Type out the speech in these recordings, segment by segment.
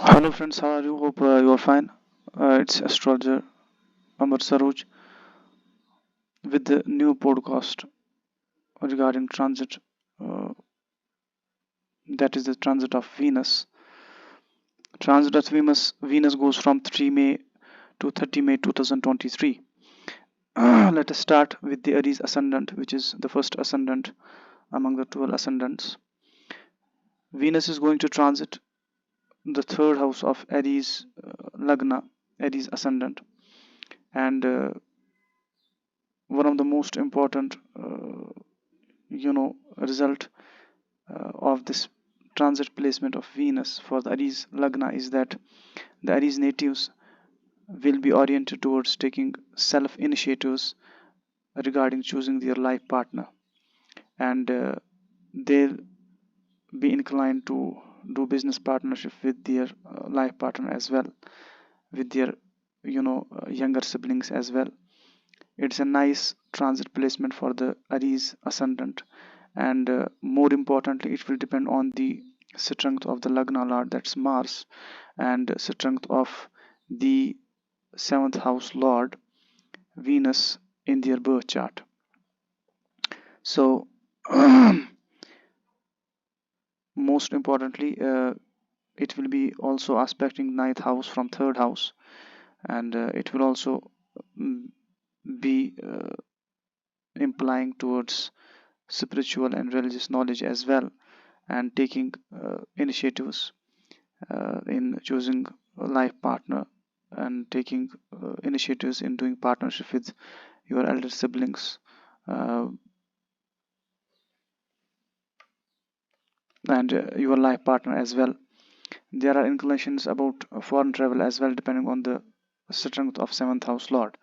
Hello friends, how are you? Hope you are fine. It's astrologer Amar Saroj with the new podcast regarding transit. Uh, that is the transit of Venus. Transit of Venus goes from 3 May to 30 May 2023. Let us start with the Aries ascendant, which is the first ascendant among the 12 ascendants. Venus is going to transit the third house of Aries Lagna, Aries ascendant, and one of the most important result of this transit placement of Venus for the Aries Lagna is that the Aries natives will be oriented towards taking self initiatives regarding choosing their life partner, and they'll be inclined to do business partnership with their life partner as well, with their younger siblings as well. It's a nice transit placement for the Aries ascendant, and more importantly, it will depend on the strength of the Lagna Lord, that's Mars, and strength of the seventh house Lord, Venus, in their birth chart. So, most importantly, it will be also aspecting ninth house from third house, and it will also mm, be implying towards spiritual and religious knowledge as well, and taking initiatives in choosing a life partner, and taking initiatives in doing partnership with your elder siblings uh, and your life partner as well. There are inclinations about foreign travel as well, depending on the strength of seventh house lord.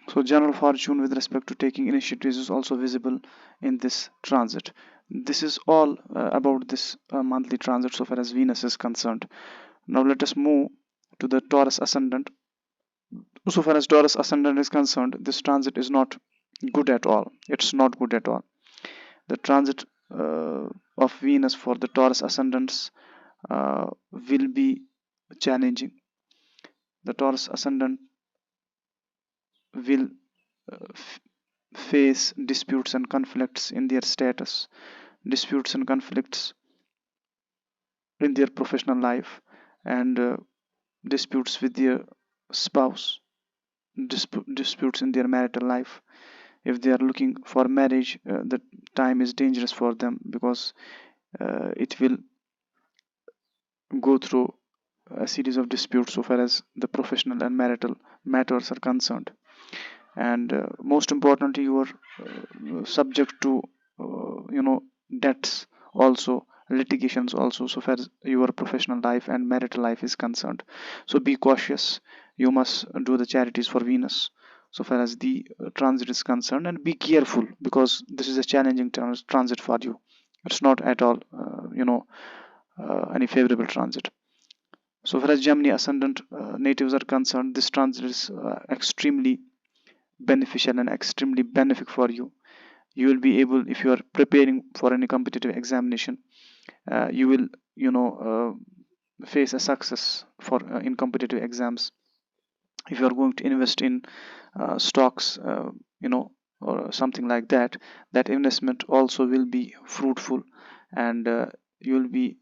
So general fortune with respect to taking initiatives is also visible in this transit. This is all about this monthly transit so far as Venus is concerned. Now let us move to the Taurus ascendant. So far as Taurus ascendant is concerned, this transit is not good at all. It's not good at all. The transit of Venus for the Taurus ascendants will be challenging. The Taurus ascendant will face disputes and conflicts in their status, disputes and conflicts in their professional life, and disputes with their spouse, disputes in their marital life. If they are looking for marriage, the time is dangerous for them, because it will go through a series of disputes so far as the professional and marital matters are concerned. And most importantly, you are subject to debts also, litigations also, so far as your professional life and marital life is concerned. So be cautious. You must do the charities for Venus so far as the transit is concerned, and be careful, because this is a challenging transit for you. It's not at all any favorable transit. So far as Gemini ascendant natives are concerned, this transit is extremely beneficial and extremely benefic for you. You will be able, if you are preparing for any competitive examination, you will face a success for in competitive exams. If you are going to invest in stocks, or something like that, that investment also will be fruitful, and you will be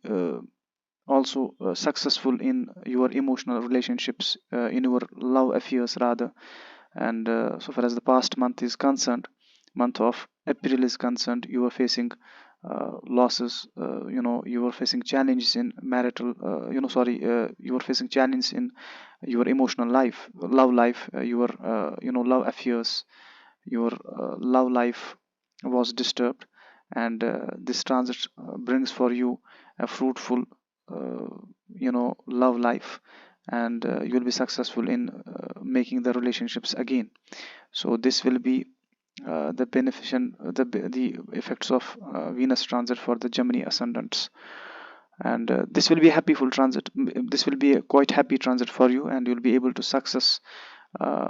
also successful in your emotional relationships, in your love affairs rather. And so far as the past month is concerned, month of April is concerned, you are facing losses, you are facing challenges in marital, you are facing challenges in your emotional life, love life, your love affairs, your love life was disturbed, and this transit brings for you a fruitful love life, and you will be successful in making the relationships again. So this will be the beneficent the effects of Venus transit for the Gemini ascendants, and this will be a happy full transit. This will be a quite happy transit for you, and you'll be able to success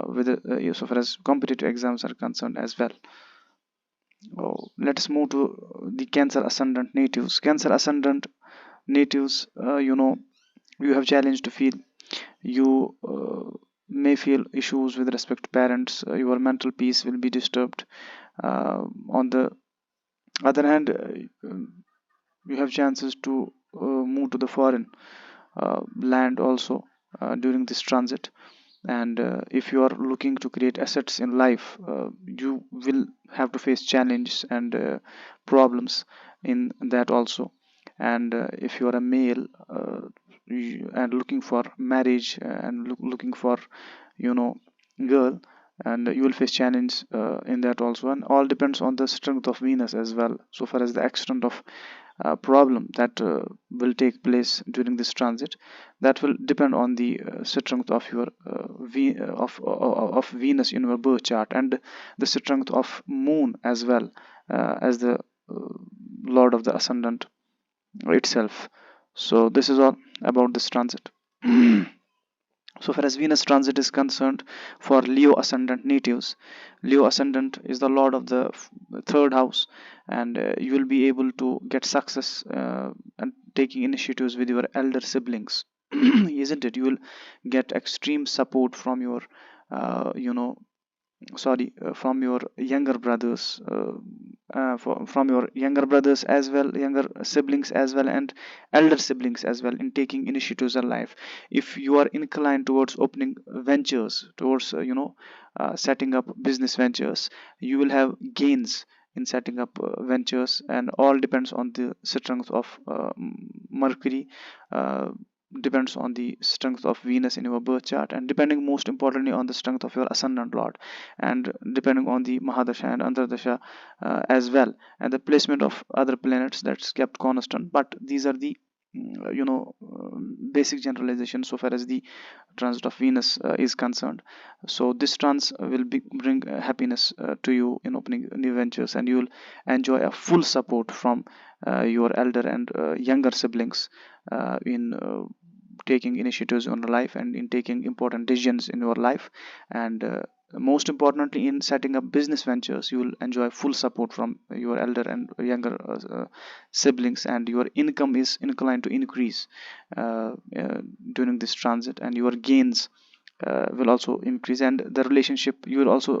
with so far as competitive exams are concerned as well. Let us move to the Cancer ascendant natives. Cancer ascendant natives, you have challenge to feel. You may feel issues with respect to parents. Your mental peace will be disturbed. On the other hand, you have chances to move to the foreign land also during this transit. And if you are looking to create assets in life, you will have to face challenges and problems in that also. And if you are a male, and looking for marriage, and looking for, you know girl, and you will face challenge in that also. And all depends on the strength of Venus as well, so far as the extent of problem that will take place during this transit. That will depend on the strength of your of Venus in your birth chart, and the strength of moon as well, as the lord of the ascendant itself. So this is all about this transit. So far as Venus transit is concerned, for Leo ascendant natives, Leo ascendant is the lord of the third house, and you will be able to get success and taking initiatives with your elder siblings. Isn't it? You will get extreme support from your from your younger brothers, from your younger brothers as well, younger siblings as well, and elder siblings as well, in taking initiatives in life. If you are inclined towards opening ventures, towards setting up business ventures, you will have gains in setting up ventures. And all depends on the strength of Mercury, uh, depends on the strength of Venus in your birth chart, and depending most importantly on the strength of your ascendant lord, and depending on the Mahadasha and Antardasha as well, and the placement of other planets, that's kept constant. But these are the basic generalization so far as the transit of Venus is concerned. So this trans will bring happiness to you in opening new ventures, and you will enjoy a full support from your elder and younger siblings in taking initiatives in your life, and in taking important decisions in your life. And most importantly, in setting up business ventures, you will enjoy full support from your elder and younger siblings, and your income is inclined to increase during this transit, and your gains will also increase. And the relationship, you will also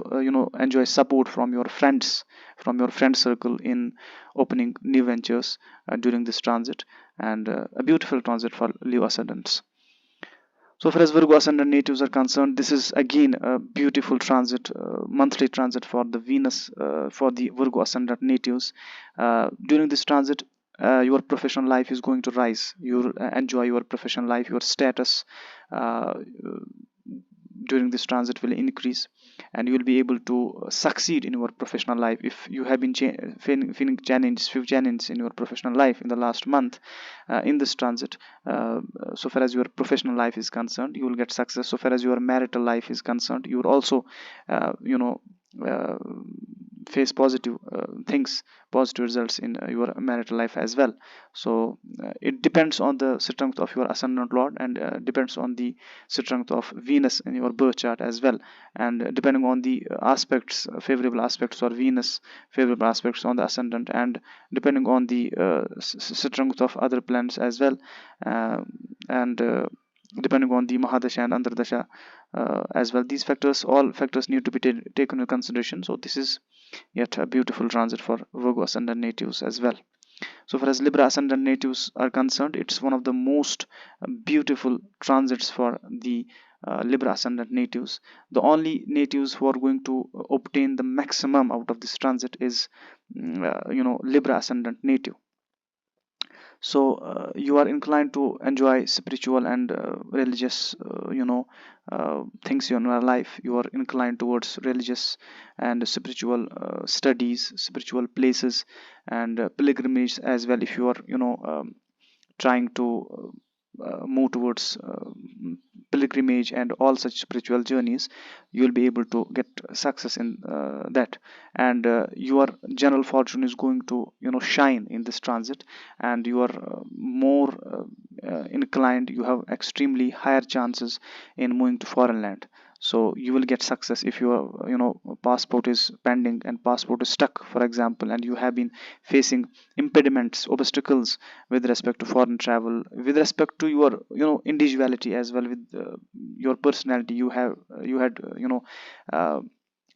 enjoy support from your friends, from your friend circle, in opening new ventures during this transit. And a beautiful transit for Leo ascendants. So far as Virgo ascendant natives are concerned, this is again a beautiful transit, monthly transit for the Venus, for the Virgo ascendant natives. During this transit, your professional life is going to rise. You'll enjoy your professional life, your status during this transit will increase, and you will be able to succeed in your professional life. If you have been feeling challenges, few challenges in your professional life in the last month, in this transit, so far as your professional life is concerned, you will get success. So far as your marital life is concerned, you will also uh, face positive things, positive results in your marital life as well. So it depends on the strength of your ascendant lord, and depends on the strength of Venus in your birth chart as well. And depending on the aspects, favorable aspects for Venus, favorable aspects on the ascendant, and depending on the strength of other planets as well, and depending on the Mahadasha and Antardasha as well. These factors, all factors need to be taken into consideration. So this is yet a beautiful transit for Virgo ascendant natives as well. So far as Libra ascendant natives are concerned, it's one of the most beautiful transits for the Libra ascendant natives. The only natives who are going to obtain the maximum out of this transit is Libra ascendant native. So you are inclined to enjoy spiritual and religious things in your life. You are inclined towards religious and spiritual studies, spiritual places, and pilgrimage as well. If you are trying to move towards pilgrimage and all such spiritual journeys, you will be able to get success in that. And your general fortune is going to shine in this transit, and you are more inclined, you have extremely higher chances in moving to foreign land. So you will get success if your passport is pending and passport is stuck, for example, and you have been facing impediments, obstacles with respect to foreign travel, with respect to your individuality as well, with your personality. You had uh,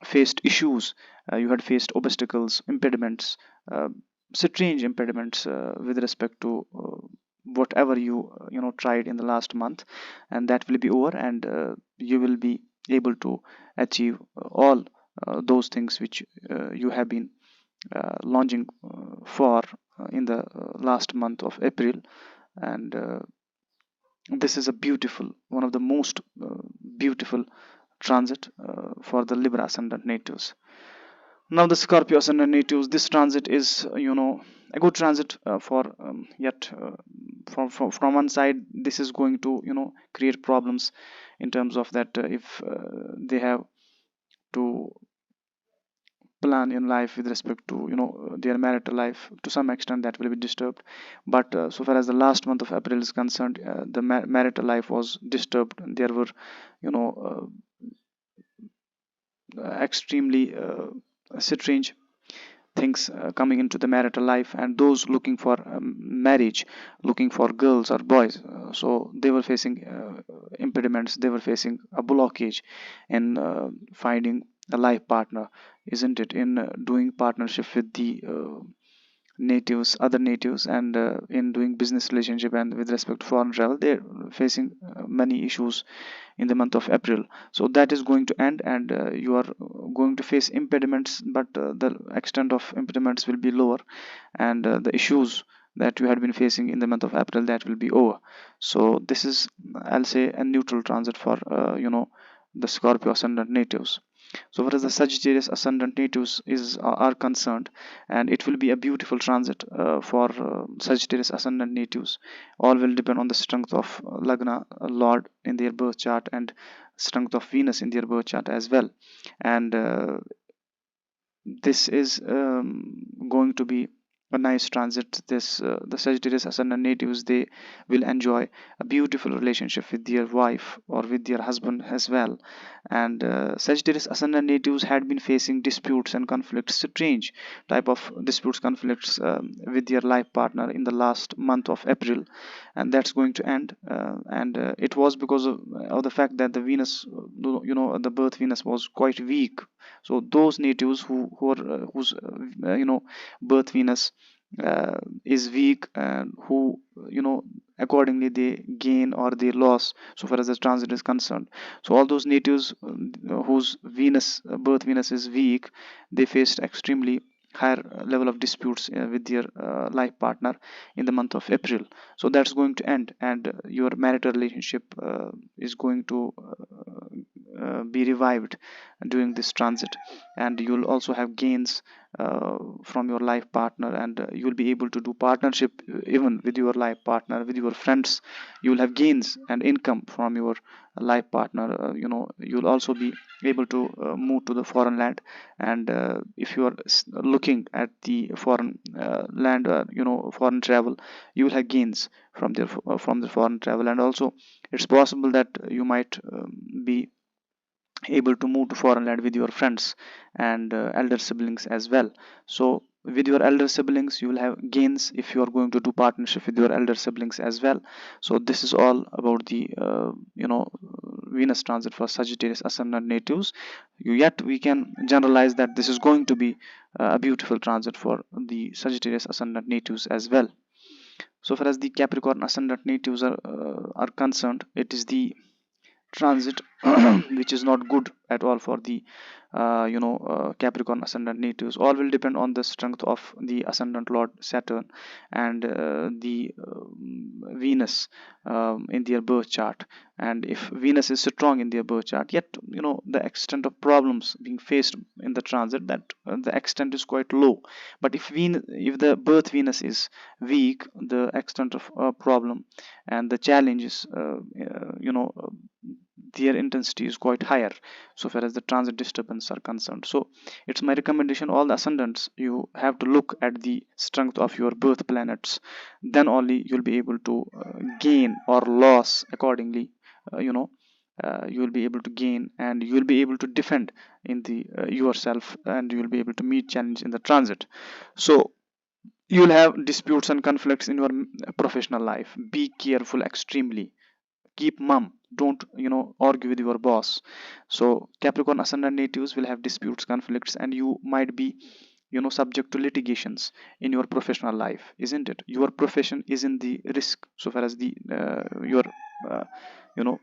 faced issues, you had faced obstacles, impediments, uh, strange impediments with respect to whatever you tried in the last month, and that will be over, and you will be able to achieve all those things which you have been launching for in the last month of April. And this is a beautiful, one of the most beautiful transit for the Libra ascendant natives. Now the Scorpio ascendant natives, this transit is a good transit for yet from one side this is going to create problems in terms of that if they have to plan in life with respect to their marital life, to some extent that will be disturbed. But so far as the last month of April is concerned, the marital life was disturbed. There were you know extremely strange things coming into the marital life, and those looking for marriage, looking for girls or boys, so they were facing impediments, they were facing a blockage in finding a life partner, isn't it, in doing partnership with the natives, other natives, and in doing business relationship. And with respect to foreign travel, they're facing many issues in the month of April. So that is going to end, and you are going to face impediments, but the extent of impediments will be lower, and the issues that you had been facing in the month of April, that will be over. So this is, I'll say, a neutral transit for the Scorpio ascendant natives. So far as the Sagittarius ascendant natives are concerned, and it will be a beautiful transit for Sagittarius ascendant natives. All will depend on the strength of Lagna Lord in their birth chart, and strength of Venus in their birth chart as well. And this is going to be a nice transit. This the Sagittarius ascendant natives, they will enjoy a beautiful relationship with their wife or with their husband as well. And Sagittarius ascendant natives had been facing disputes and conflicts, strange type of disputes, conflicts with their life partner in the last month of April, and that's going to end. And it was because of the fact that the Venus, the birth Venus was quite weak. So those natives who are whose birth Venus is weak, and who accordingly they gain or they loss so far as the transit is concerned. So all those natives whose Venus birth Venus is weak, they faced extremely higher level of disputes with their life partner in the month of April. So that's going to end, and your marital relationship is going to be revived during this transit, and you'll also have gains from your life partner, and you'll be able to do partnership even with your life partner, with your friends. You'll have gains and income from your life partner. You'll also be able to move to the foreign land, and if you are looking at the foreign land, foreign travel, you will have gains from the foreign travel. And also it's possible that you might be able to move to foreign land with your friends and elder siblings as well. So with your elder siblings, you will have gains if you are going to do partnership with your elder siblings as well. So this is all about the Venus transit for Sagittarius ascendant natives. Yet we can generalize that this is going to be a beautiful transit for the Sagittarius ascendant natives as well. So far as the Capricorn ascendant natives are concerned, it is the transit which is not good at all for the Capricorn ascendant natives. All will depend on the strength of the ascendant lord Saturn and the Venus in their birth chart. And if Venus is strong in their birth chart, yet the extent of problems being faced in the transit, that the extent is quite low. But if the birth Venus is weak, the extent of problem and the challenges their intensity is quite higher so far as the transit disturbance are concerned. So it's my recommendation, all the ascendants, you have to look at the strength of your birth planets, then only you'll be able to gain or loss accordingly, you will be able to gain, and you will be able to defend in the yourself, and you will be able to meet challenge in the transit. So you will have disputes and conflicts in your professional life. Be careful extremely. Keep mum, don't argue with your boss. So Capricorn ascendant natives will have disputes, conflicts, and you might be subject to litigations in your professional life, isn't it? Your profession is in the risk so far as the your uh,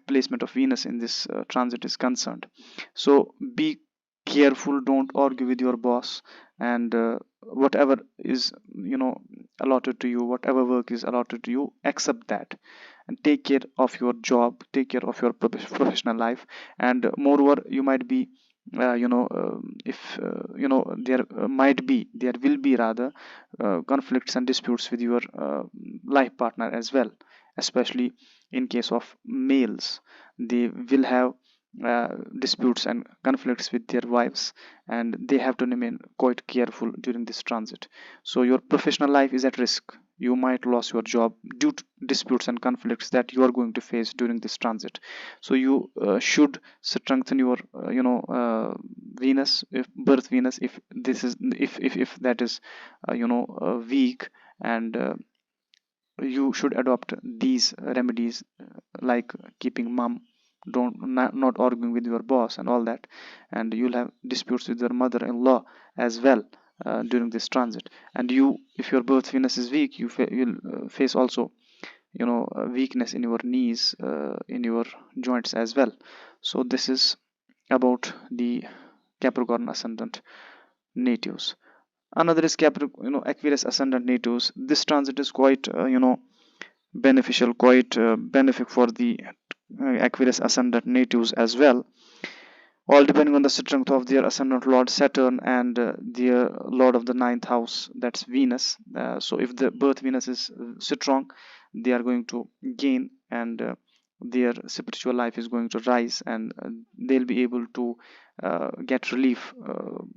placement of Venus in this transit is concerned. So be careful, don't argue with your boss, and whatever is allotted to you, whatever work is allotted to you, accept that, and take care of your job, take care of your professional life. And moreover, you might be if there will be rather conflicts and disputes with your life partner as well, especially in case of males. They will have disputes and conflicts with their wives, and they have to remain quite careful during this transit. So your professional life is at risk. You might lose your job due to disputes and conflicts that you are going to face during this transit. So you should strengthen your Venus, if birth Venus, if this is if that is weak, and you should adopt these remedies, like keeping mum, don't not arguing with your boss and all that. And you'll have disputes with your mother-in-law as well during this transit. And you, if your birth Venus is weak, you'll face also weakness in your knees, in your joints as well. So this is about the Capricorn ascendant natives. Another is Capricorn, Aquarius ascendant natives. This transit is quite beneficial, quite benefic for the Aquarius ascendant natives as well, all depending on the strength of their ascendant lord Saturn, and their lord of the ninth house, that's Venus. So if the birth Venus is strong, they are going to gain, and their spiritual life is going to rise, and they'll be able to get relief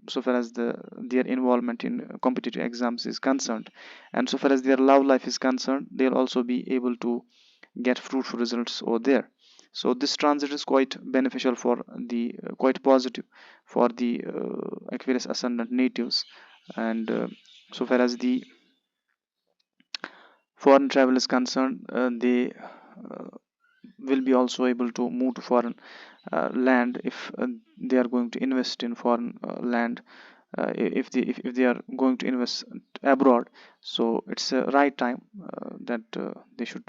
so far as their involvement in competitive exams is concerned. And so far as their love life is concerned, they'll also be able to get fruitful results over there. So this transit is quite beneficial for the quite positive for the Aquarius ascendant natives. And so far as the foreign travel is concerned, they will be also able to move to foreign land if they are going to invest in foreign land, if they are going to invest abroad. So it's a right time that they should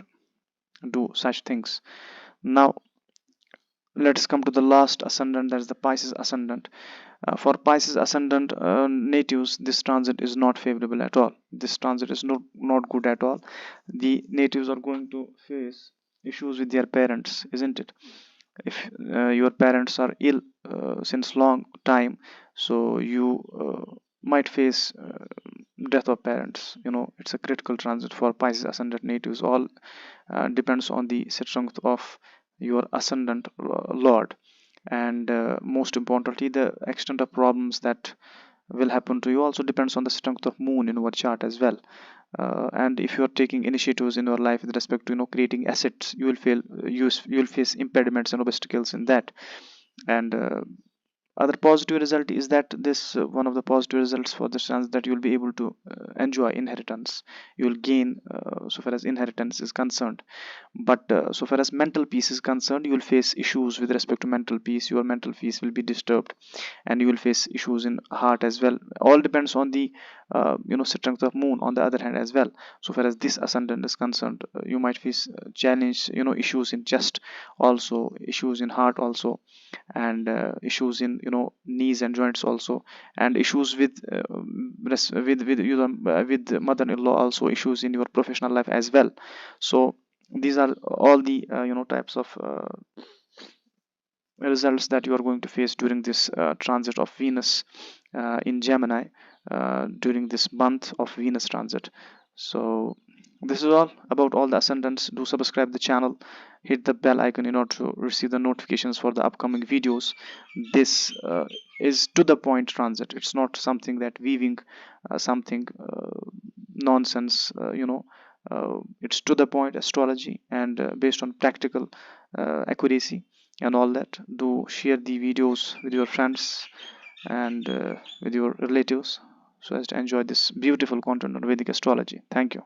do such things. Now let's come to the last ascendant, that is the Pisces ascendant. For Pisces ascendant natives, this transit is not favorable at all. This transit is not good at all. The natives are going to face issues with their parents, isn't it? If your parents are ill since long time, so you might face death of parents. It's a critical transit for Pisces ascendant natives. All depends on the strength of your ascendant lord, and most importantly, the extent of problems that will happen to you also depends on the strength of moon in your chart as well. And if you are taking initiatives in your life with respect to creating assets, you will you will face impediments and obstacles in that. And other positive result is that this one of the positive results for this chance, that you will be able to enjoy inheritance. You will gain so far as inheritance is concerned. But so far as mental peace is concerned, you will face issues with respect to mental peace. Your mental peace will be disturbed, and you will face issues in heart as well. All depends on the strength of moon on the other hand as well. So far as this ascendant is concerned, you might face challenge, issues in chest, also issues in heart also, and issues in knees and joints also, and issues with with mother-in-law, also issues in your professional life as well. So these are all the types of results that you are going to face during this transit of Venus in Gemini, during this month of Venus transit. So this is all about all the ascendants. Do subscribe the channel, hit the bell icon in order to receive the notifications for the upcoming videos. This is to the point transit. It's not something that weaving something nonsense, it's to the point astrology, and based on practical accuracy. and all that. Do share the videos with your friends and with your relatives so as to enjoy this beautiful content on Vedic astrology. Thank you.